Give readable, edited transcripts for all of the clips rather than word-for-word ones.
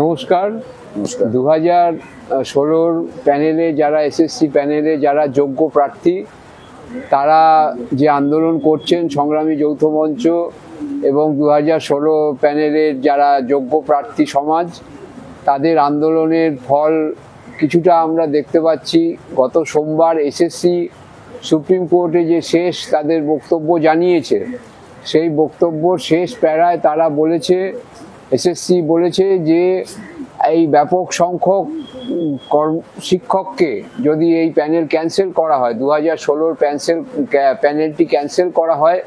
নমস্কার। নমস্কার। 2016 প্যানেলে যারা এসএসসি প্যানেলে যারা যোগ্য প্রার্থী তারা যে আন্দোলন করছেন সংগ্রামী যৌথ মঞ্চ এবং 2016 প্যানেলের যারা যোগ্য প্রার্থী সমাজ তাদের আন্দোলনের ফল কিছুটা আমরা দেখতে পাচ্ছি। গত সোমবার এসএসসি সুপ্রিম কোর্টে যে শেষ তাদের বক্তব্য জানিয়েছে, সেই বক্তব্যর শেষ প্যারায় তারা বলেছে, এসএসসি বলেছে যে এই ব্যাপক সংখ্যক শিক্ষককে যদি এই প্যানেল ক্যান্সেল করা হয়, 2016 প্যানেলটি ক্যান্সেল করা হয়,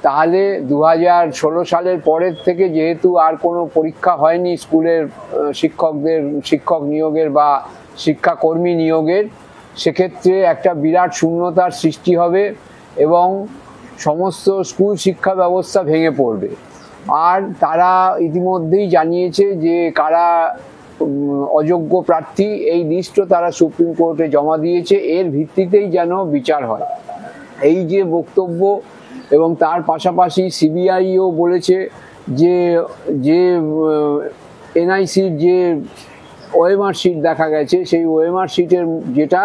তাহলে 2016 সালের পরের থেকে যেহেতু আর কোনো পরীক্ষা হয়নি স্কুলের শিক্ষক নিয়োগের বা শিক্ষাকর্মী নিয়োগের, সেক্ষেত্রে একটা বিরাট শূন্যতার সৃষ্টি হবে এবং সমস্ত স্কুল শিক্ষা ব্যবস্থা ভেঙে পড়বে। আর তারা ইতিমধ্যেই জানিয়েছে যে কারা অযোগ্য প্রার্থী এই লিস্টও তারা সুপ্রিম কোর্টে জমা দিয়েছে, এর ভিত্তিতেই যেন বিচার হয়। এই যে বক্তব্য এবং তার পাশাপাশি সিবিআইও বলেছে যে এনআইসির যে ওএমআর শিট দেখা গেছে, সেই ওএমআর শিটের যেটা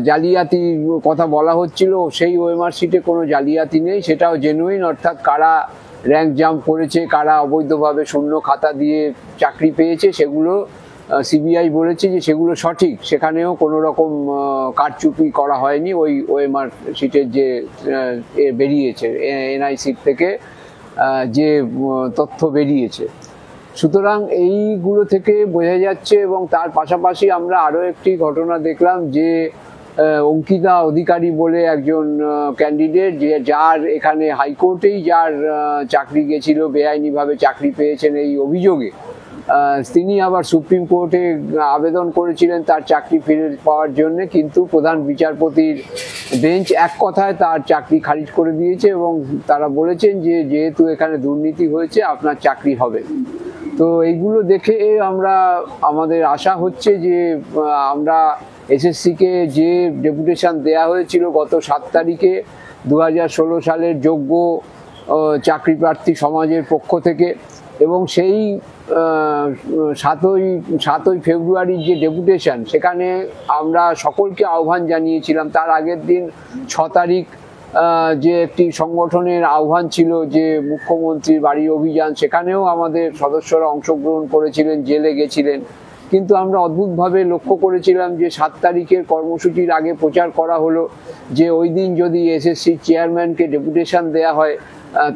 জালিয়াতির কথা বলা হচ্ছিল, সেই ওএমআর শিটে কোনো জালিয়াতি নেই, সেটাও জেনুইন। অর্থাৎ কারা র্যাঙ্ক জাম্প করেছে, কারা অবৈধভাবে শূন্য খাতা দিয়ে চাকরি পেয়েছে, সেগুলো সিবিআই বলেছে যে সেগুলো সঠিক, সেখানেও কোনো রকম কারচুপি করা হয়নি। ওই ওএমআর শিটের যে বেরিয়েছে এনআইসি থেকে যে তথ্য বেরিয়েছে, সুতরাং এইগুলো থেকে বোঝা যাচ্ছে। এবং তার পাশাপাশি আমরা আরও একটি ঘটনা দেখলাম যে অঙ্কিতা অধিকারী বলে একজন ক্যান্ডিডেট, যার এখানে হাইকোর্টেই যার চাকরি গেছিল, বেআইনিভাবে চাকরি পেয়েছেন এই অভিযোগে, তিনি আবার সুপ্রিম কোর্টে আবেদন করেছিলেন তার চাকরি ফিরে পাওয়ার জন্য, কিন্তু প্রধান বিচারপতির বেঞ্চ এক কথায় তার চাকরি খারিজ করে দিয়েছে এবং তারা বলেছেন যে যেহেতু এখানে দুর্নীতি হয়েছে আপনার চাকরি হবে। তো এইগুলো দেখে আমাদের আশা হচ্ছে যে আমরা এসএসসিকে যে ডেপুটেশন দেয়া হয়েছিল গত 7 তারিখে 2016 সালের যোগ্য চাকরি প্রার্থী সমাজের পক্ষ থেকে, এবং সেই 7ই ফেব্রুয়ারির যে ডেপুটেশন, সেখানে আমরা সকলকে আহ্বান জানিয়েছিলাম। তার আগের দিন 6 তারিখ যে একটি সংগঠনের আহ্বান ছিল যে মুখ্যমন্ত্রীর বাড়ি অভিযান, সেখানেও আমাদের সদস্যরা অংশগ্রহণ করেছিলেন, জেলে গেছিলেন। কিন্তু আমরা অদ্ভুতভাবে লক্ষ্য করেছিলাম যে 7 তারিখের কর্মসূচির আগে প্রচার করা হলো যে ওই দিন যদি এসএসসির চেয়ারম্যানকে ডেপুটেশন দেয়া হয়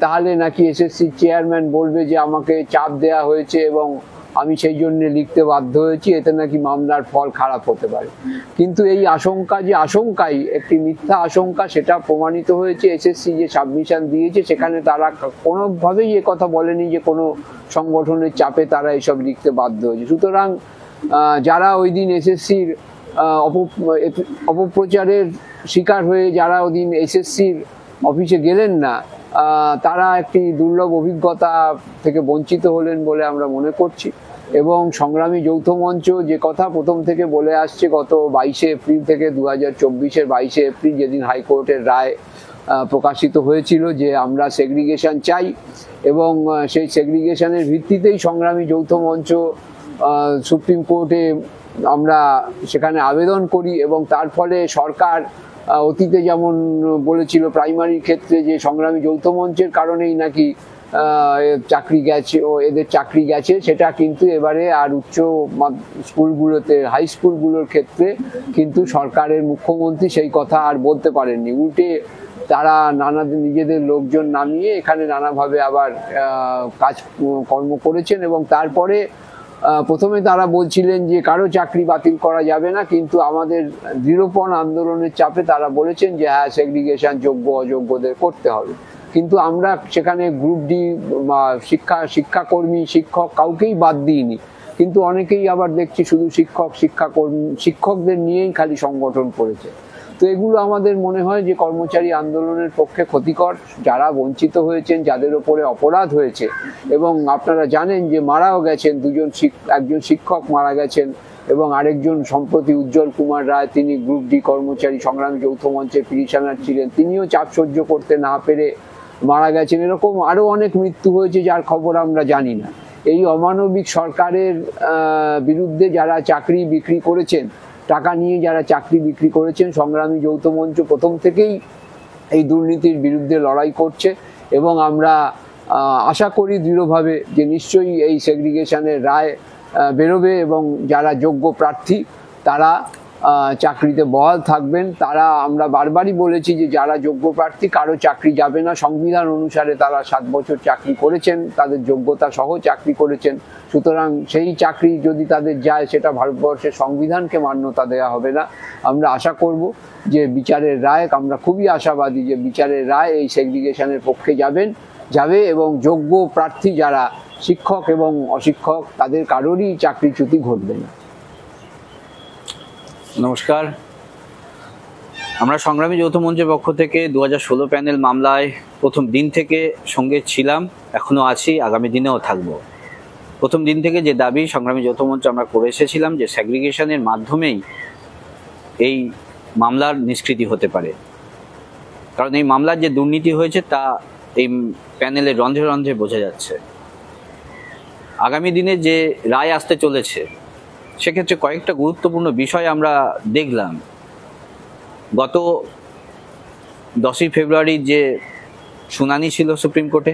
তাহলে নাকি এসএসসির চেয়ারম্যান বলবে যে আমাকে চাপ দেয়া হয়েছে এবং আমি সেই জন্য লিখতে বাধ্য হয়েছি, এতে নাকি মামলার ফল খারাপ হতে পারে। কিন্তু এই আশঙ্কাই একটি মিথ্যা আশঙ্কা, সেটা প্রমাণিত হয়েছে। এসএসসি যে সাবমিশন দিয়েছে সেখানে তারা কোনোভাবেই এ কথা বলেনি যে কোনো সংগঠনের চাপে তারা এসব লিখতে বাধ্য হয়েছে। সুতরাং যারা ওই দিন এসএসসির অপপ্রচারের শিকার হয়ে যারা ওই দিন এসএসসির অফিসে গেলেন না, তারা একটি দুর্লভ অভিজ্ঞতা থেকে বঞ্চিত হলেন বলে আমরা মনে করছি। এবং সংগ্রামী যৌথ মঞ্চ যে কথা প্রথম থেকে বলে আসছে, গত 22শে এপ্রিল থেকে 2024-এর 22শে এপ্রিল যেদিন হাইকোর্টের রায় প্রকাশিত হয়েছিল যে আমরা সেগ্রিগেশন চাই, এবং সেই সেগ্রিগেশনের ভিত্তিতেই সংগ্রামী যৌথ মঞ্চ সুপ্রিম কোর্টে আমরা সেখানে আবেদন করি। এবং তার ফলে সরকার অতীতে যেমন বলেছিল প্রাইমারির ক্ষেত্রে যে সংগ্রামী যৌথ মঞ্চের কারণেই নাকি চাকরি গেছে ও এদের চাকরি গেছে, সেটা কিন্তু এবারে আর উচ্চ স্কুলগুলোতে, হাই স্কুলগুলোর ক্ষেত্রে কিন্তু সরকারের মুখ্যমন্ত্রী সেই কথা আর বলতে পারেননি। উল্টে তারা নিজেদের লোকজন নামিয়ে এখানে নানাভাবে আবার কর্ম করেছেন। এবং তারপরে প্রথমে তারা বলছিলেন যে কারো চাকরি বাতিল করা যাবে না, কিন্তু আমাদের দৃঢ়পণ আন্দোলনের চাপে তারা বলেছেন যে হ্যাঁ সেগ্রিগেশন যোগ্য অযোগ্যদের করতে হবে। কিন্তু আমরা সেখানে গ্রুপ ডি বা শিক্ষাকর্মী শিক্ষক কাউকেই বাদ দিইনি, কিন্তু অনেকেই আবার দেখছি শুধু শিক্ষকদের নিয়েই খালি সংগঠন করেছে। তো এগুলো আমাদের মনে হয় যে কর্মচারী আন্দোলনের পক্ষে ক্ষতিকর। যারা বঞ্চিত হয়েছেন, যাদের ওপরে অপরাধ হয়েছে, এবং আপনারা জানেন যে মারাও গেছেন একজন শিক্ষক মারা গেছেন এবং আরেকজন সম্প্রতি উজ্জ্বল কুমার রায়, তিনি গ্রুপ ডি কর্মচারী সংগ্রামী যৌথ মঞ্চের পিটিশনার ছিলেন, তিনিও চাপ সহ্য করতে না পেরে মারা গেছেন। এরকম আরো অনেক মৃত্যু হয়েছে যার খবর আমরা জানি না। এই অমানবিক সরকারের বিরুদ্ধে যারা চাকরি বিক্রি করেছেন, টাকা নিয়ে যারা চাকরি বিক্রি করেছেন, সংগ্রামী যৌথ মঞ্চ প্রথম থেকেই এই দুর্নীতির বিরুদ্ধে লড়াই করছে এবং আমরা আশা করি দৃঢ়ভাবে যে নিশ্চয়ই এই সেগ্রিগেশনের রায় বেরোবে এবং যারা যোগ্য প্রার্থী তারা চাকরিতে বহাল থাকবেন। তারা আমরা বারবারই বলেছি যে যারা যোগ্য প্রার্থী কারো চাকরি যাবে না, সংবিধান অনুসারে তারা 7 বছর চাকরি করেছেন, তাদের যোগ্যতা সহ চাকরি করেছেন, সুতরাং সেই চাকরি যদি তাদের যায় সেটা ভারতবর্ষের সংবিধানকে মান্যতা দেওয়া হবে না। আমরা আশা করব যে বিচারের রায়, আমরা খুবই আশাবাদী যে বিচারের রায় এই সেগ্রিগেশনের পক্ষে যাবে এবং যোগ্য প্রার্থী যারা শিক্ষক এবং অশিক্ষক তাদের কারোরই চাকরিচ্যুতি ঘটবে না। নমস্কার, আমরা সংগ্রামী যৌথ মঞ্চের পক্ষ থেকে 2016 প্যানেল মামলায় প্রথম দিন থেকে সঙ্গে ছিলাম, এখনো আছি, আগামী দিনেও থাকব। প্রথম দিন থেকে যে দাবি সংগ্রামী যৌথ মঞ্চ আমরা করে এসেছিলাম যে সেগ্রিগেশনের মাধ্যমেই এই মামলার নিষ্কৃতি হতে পারে, কারণ এই মামলার যে দুর্নীতি হয়েছে তা এই প্যানেলের রন্ধ্রে রন্ধ্রে বোঝা যাচ্ছে। আগামী দিনে যে রায় আসতে চলেছে সেক্ষেত্রে কয়েকটা গুরুত্বপূর্ণ বিষয় আমরা দেখলাম। গত 10ই ফেব্রুয়ারি যে শুনানি ছিল সুপ্রিম কোর্টে,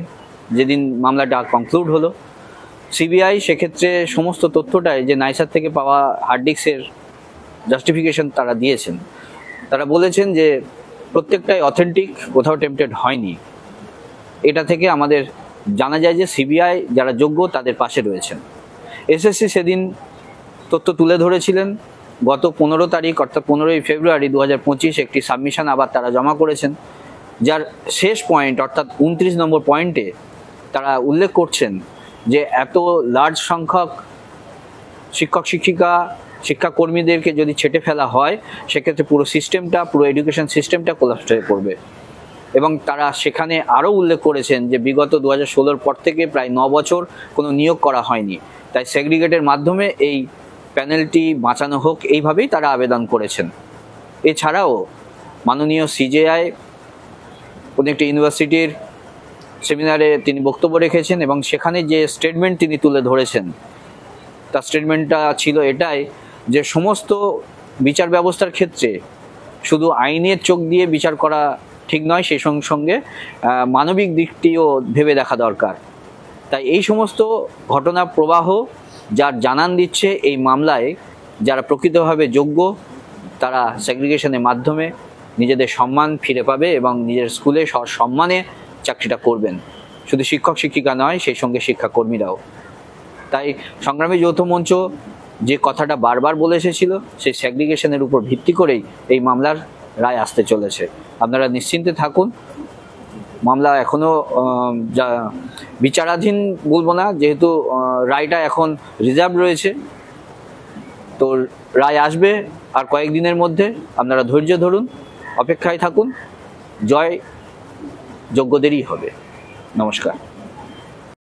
যেদিন মামলাটা কনক্লুড হলো, সিবিআই সেক্ষেত্রে সমস্ত তথ্যটাই যে নাইসার থেকে পাওয়া হার্ড ডিস্কের জাস্টিফিকেশন তারা দিয়েছেন। তারা বলেছেন যে প্রত্যেকটাই অথেন্টিক, কোথাও টেম্পটেড হয়নি। এটা থেকে আমাদের জানা যায় যে সিবিআই যারা যোগ্য তাদের পাশে রয়েছেন। এসএসসি সেদিন তথ্য তুলে ধরেছিলেন। গত 15 তারিখ অর্থাৎ 15ই ফেব্রুয়ারি 2025 একটি সাবমিশন আবার তারা জমা করেছেন, যার শেষ পয়েন্ট অর্থাৎ 29 নম্বর পয়েন্টে তারা উল্লেখ করছেন যে এত লার্জ সংখ্যক শিক্ষক শিক্ষিকা শিক্ষাকর্মীদেরকে যদি ছেটে ফেলা হয় সেক্ষেত্রে পুরো সিস্টেমটা, পুরো এডুকেশন সিস্টেমটা কোলাপস হয়ে পড়বে। এবং তারা সেখানে আরও উল্লেখ করেছেন যে বিগত 2016 পর থেকে প্রায় 9 বছর কোনো নিয়োগ করা হয়নি, তাই সেগ্রিগেটের মাধ্যমে এই প্যানেলটি বাঁচানো হোক, এইভাবেই তারা আবেদন করেছেন। এছাড়াও মাননীয় সিজেআই কোনো একটি ইউনিভার্সিটির সেমিনারে তিনি বক্তব্য রেখেছেন এবং সেখানে যে স্টেটমেন্ট তিনি তুলে ধরেছেন তার স্টেটমেন্টটা ছিল এটাই যে সমস্ত বিচার ব্যবস্থার ক্ষেত্রে শুধু আইনের চোখ দিয়ে বিচার করা ঠিক নয়, সেই সঙ্গে সঙ্গে মানবিক দিকটিও ভেবে দেখা দরকার। তাই এই সমস্ত ঘটনা প্রবাহ যার জানান দিচ্ছে এই মামলায় যারা প্রকৃতভাবে যোগ্য তারা সেগ্রিগেশনের মাধ্যমে নিজেদের সম্মান ফিরে পাবে এবং নিজের স্কুলে সম্মানে চাকরিটা করবেন, শুধু শিক্ষক শিক্ষিকা নয়, সেই সঙ্গে শিক্ষাকর্মীরাও। তাই সংগ্রামী যৌথ মঞ্চ যে কথাটা বারবার বলে এসেছিল সেই সেগ্রিগেশনের উপর ভিত্তি করেই এই মামলার রায় আসতে চলেছে। আপনারা নিশ্চিন্তে থাকুন, মামলা এখনও বিচারাধীন বলবো না, যেহেতু রায়টা এখন রিজার্ভ রয়েছে, তো রায় আসবে আর কয়েকদিনের মধ্যে। আপনারা ধৈর্য ধরুন, অপেক্ষায় থাকুন, জয় যোগ্যদেরই হবে। নমস্কার।